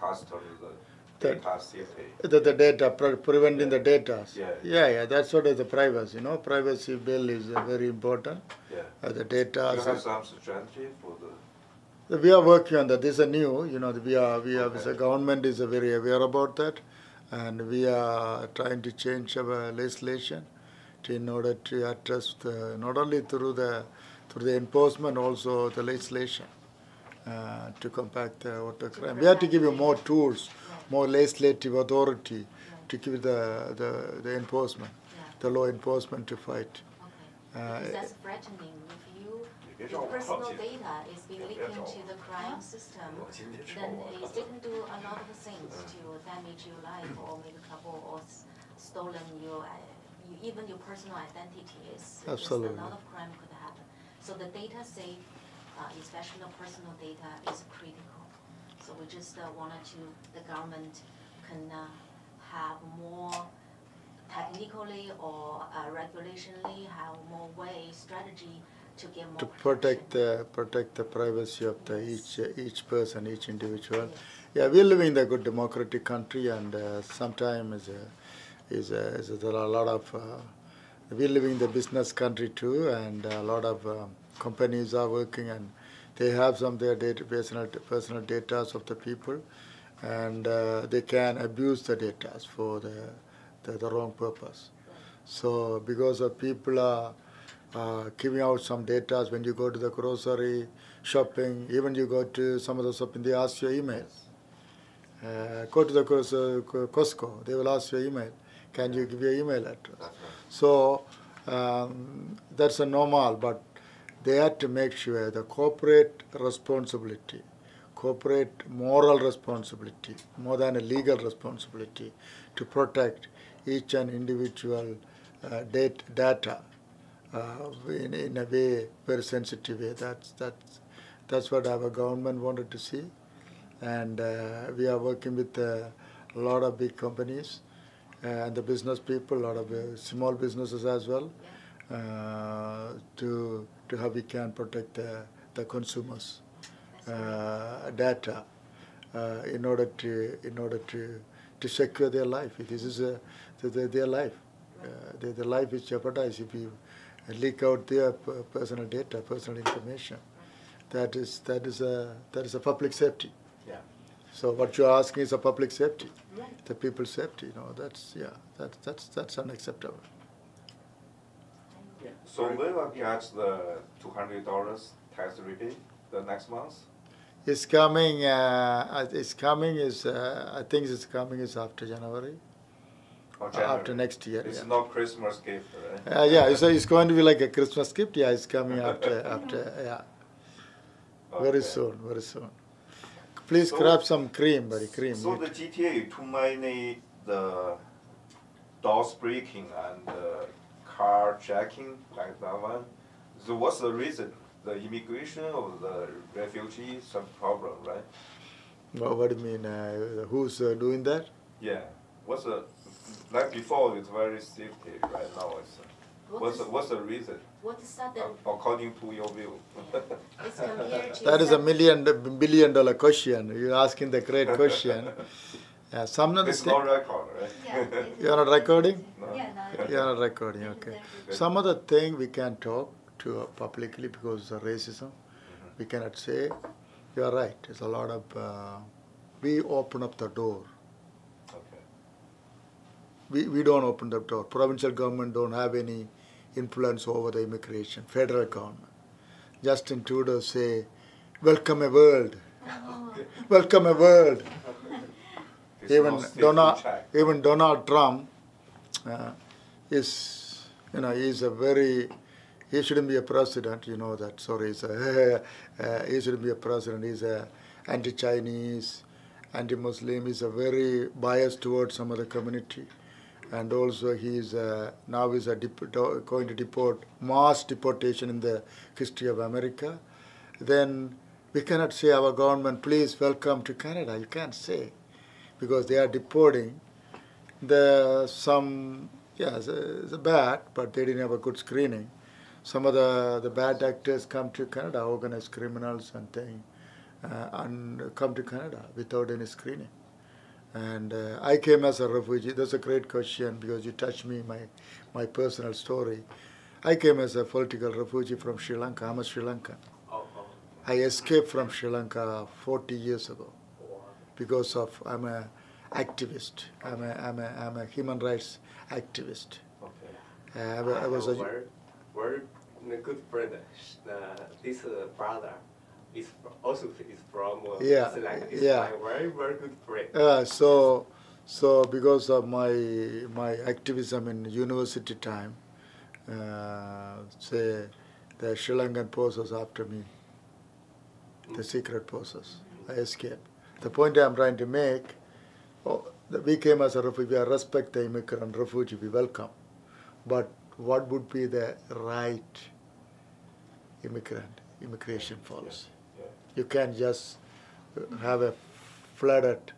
cost of the data safety. The data, preventing the data. Yeah. That's what is the privacy. Privacy bill is very important. Yeah. The data. You have some strategy for the. We are working on that. This is new. We are the government is very aware about that, and we are trying to change our legislation in order to address not only through the enforcement, also the legislation to combat the auto crime. We have to give you more tools, more legislative authority to give the enforcement, the law enforcement to fight. Because that's threatening. If your personal data is being leaked into the crime system, then they can do a lot of things to damage your life or make trouble or stolen even your personal identity. Absolutely. A lot of crime could happen. So the data safe, especially the personal data, is critical. So we just wanted the government can have more technically or regulationally have more strategy to get more protect the privacy of each person, each individual. Yeah, we live in a good democratic country, and sometimes there are a lot of we live in the business country too, and a lot of companies are working, and they have some of their personal data of the people, and they can abuse the data for the wrong purpose. So because of people are giving out some data when you go to the grocery shopping, even you go to some of the shopping, they ask your email. Go to the Costco, they will ask your email. Can you give your email address? So that's a normal, but they have to make sure the corporate responsibility, corporate moral responsibility, more than a legal responsibility, to protect each and individual data in a way, very sensitive way. That's what our government wanted to see, and we are working with a lot of big companies and the business people, a lot of small businesses as well, to how we can protect the consumers' data in order to secure their life. This is their life. Their life is jeopardized if you leak out their personal data, personal information. That is a public safety. Yeah. So what you're asking is a public safety, the people's safety. That's unacceptable. Yeah. So we will get the $200 tax rebate the next month. It's coming. I think it's coming is after January. After next year. It's not Christmas gift, right? Yeah, so it's going to be like a Christmas gift. Yeah, it's coming after yeah. Okay. Very soon. Please grab some cream, buddy. Cream. So the GTA too many the doors breaking and car jacking like that one. So what's the reason? The immigration or the refugee, some problem, right? Well, what do you mean? Who's doing that? Yeah. What's the like before? It's very safety. Right now, it's what's the reason? What is that? According to your view. It's compared to that is $1 billion question. You're asking the great question. Some of the it's not record, right? Yeah, you're not recording? No. Yeah, no. You're not recording. Okay. Some of the thing we can talk to publicly because of racism. We cannot say. You are right. There's a lot of. We open up the door. We don't open the door. Provincial government don't have any influence over the immigration. Federal government. Justin Trudeau say, "Welcome a world, welcome a world." Even Donald Trump is, he's a very. He shouldn't be a president. You know that. Sorry, he shouldn't be a president. He's a anti-Chinese, anti-Muslim. He's a very biased towards some other community. And also he's now going to deport, mass deportation in the history of America. Then we cannot say our government, please welcome to Canada. You can't say, because they are deporting it's bad, but they didn't have a good screening. Some of the bad actors come to Canada, organized criminals and things, and come to Canada without any screening. And I came as a refugee. That's a great question because you touched me, my personal story. I came as a political refugee from Sri Lanka. I'm a Sri Lankan. I escaped from Sri Lanka 40 years ago because of I'm a activist. I'm a human rights activist. Okay. I was a very good friend. This brother is also from yeah, Sri Lanka. It's yeah. my very good friend. So because of my activism in university time, say the Sri Lankan forces after me, the secret forces. I escaped. The point I'm trying to make, we came as a refugee. We respect the immigrant refugee. We welcome, but what would be the right immigration policy? You can't just have a flooded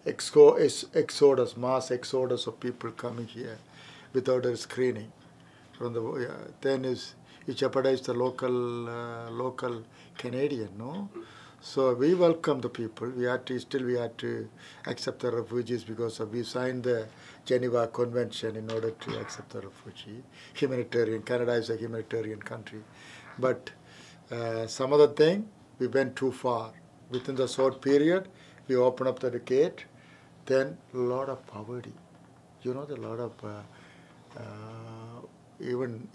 exodus, mass exodus of people coming here without a screening. From the then you jeopardize the local Canadian, no? So we welcome the people. We had to accept the refugees because we signed the Geneva Convention in order to accept the refugee. Humanitarian. Canada is a humanitarian country, but some other thing we went too far. Within the short period, we opened up the gate. Then a lot of poverty. You know, the lot of even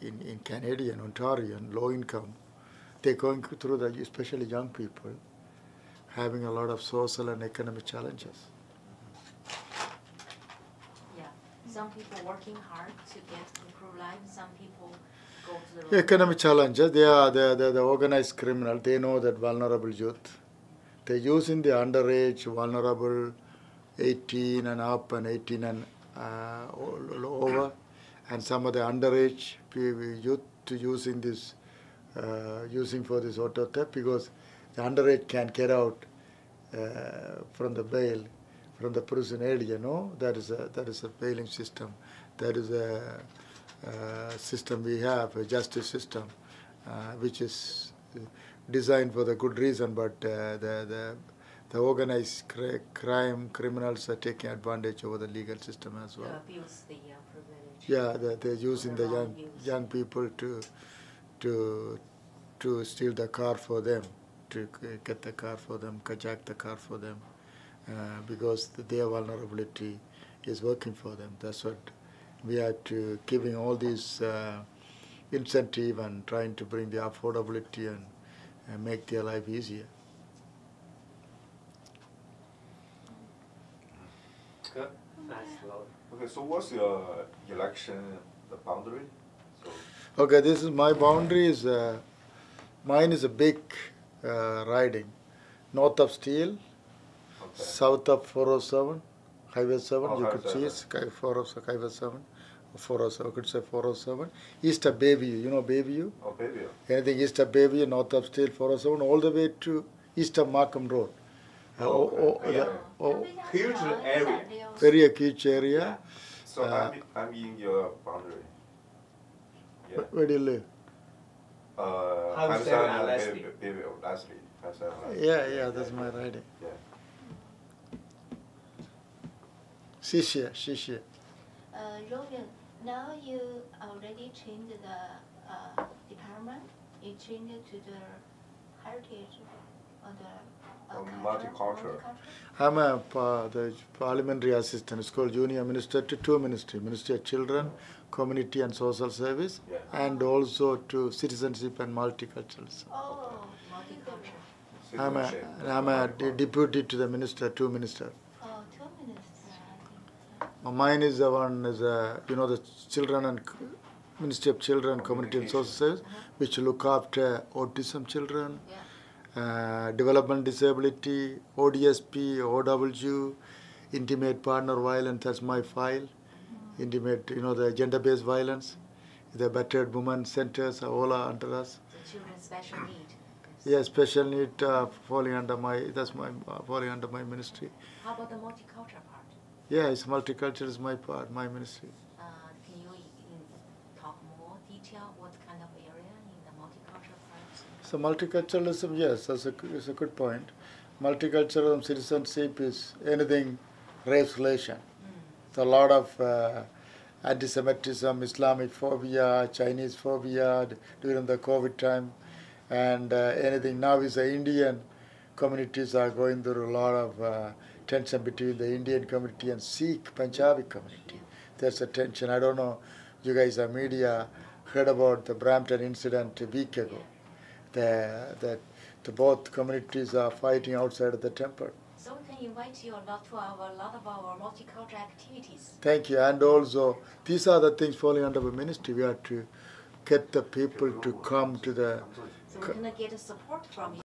in Canadian, Ontarian, low income, they're going through the, especially young people, having a lot of social and economic challenges. Yeah, some people working hard to get improved life. Some people go to the Economic challenges. They are the organized criminal. They know that vulnerable youth. They're using the underage, vulnerable, 18 and up and 18 and over, and some of the underage youth to using this, using for this auto theft because the underage can't get out from the bail, from the prison area. No, that is a bailing system. That is a system we have, a justice system, which is designed for the good reason, but the organized crime criminals are taking advantage over the legal system as well. Abuse the privilege. Yeah, they're using the young people to steal the car for them, to get the car for them, hijack the car for them, because their vulnerability is working for them. That's what we are to giving all these incentive and trying to bring the affordability and make their life easier. Good. Nice. Okay, so what's your election the boundary? So Okay, this is my boundary. Mine is a big riding, north of Steel, okay. south of 407, Highway 7. Oh, You could see it's Highway 7, 407. Could say 407. East of Bayview, you know Bayview. Oh, baby. Anything east of Bayview, north of Steel, 407, all the way to east of Markham Road. Huge area. Very huge area. So I'm in your boundary. Yeah. Where do you live? Hampstead and Leslie. Leslie. Yeah, that's my riding. Yeah. Shishia. Rogan, now you already changed the department. You changed it to the heritage or the Multicultural. I'm the parliamentary assistant. It's called junior minister to two ministries: Ministry of Children, Community and Social Service, Yeah. and also to citizenship and multiculturalism. Oh, Multicultural. I'm a deputy to the minister, two ministers. Oh, 2 minutes. Mine is the one is the children and Ministry of Children, Community and Social Service, which look after autism children. Yeah. Development disability, ODSP, OW, intimate partner violence, that's my file. Intimate, the gender-based violence, the battered women centers are all under us. The children's special need. Yeah, special need falling under falling under my ministry. How about the multicultural part? Yeah, it's multicultural is my part, my ministry. Can you talk more detail what kind of area in the multicultural part? So multiculturalism, yes, that's a good point. Multiculturalism, citizenship is anything race relation. So a lot of anti-Semitism, Islamic phobia, Chinese phobia during the COVID time, and anything now is the Indian communities are going through a lot of tension between the Indian community and Sikh Punjabi community. There's a tension. I don't know, you guys are media heard about the Brampton incident a week ago. That both communities are fighting outside of the temple. So we can invite you a lot of our multicultural activities. Thank you. And also, these are the things falling under the ministry. We have to get the people to come to the... So we're going to get support from you.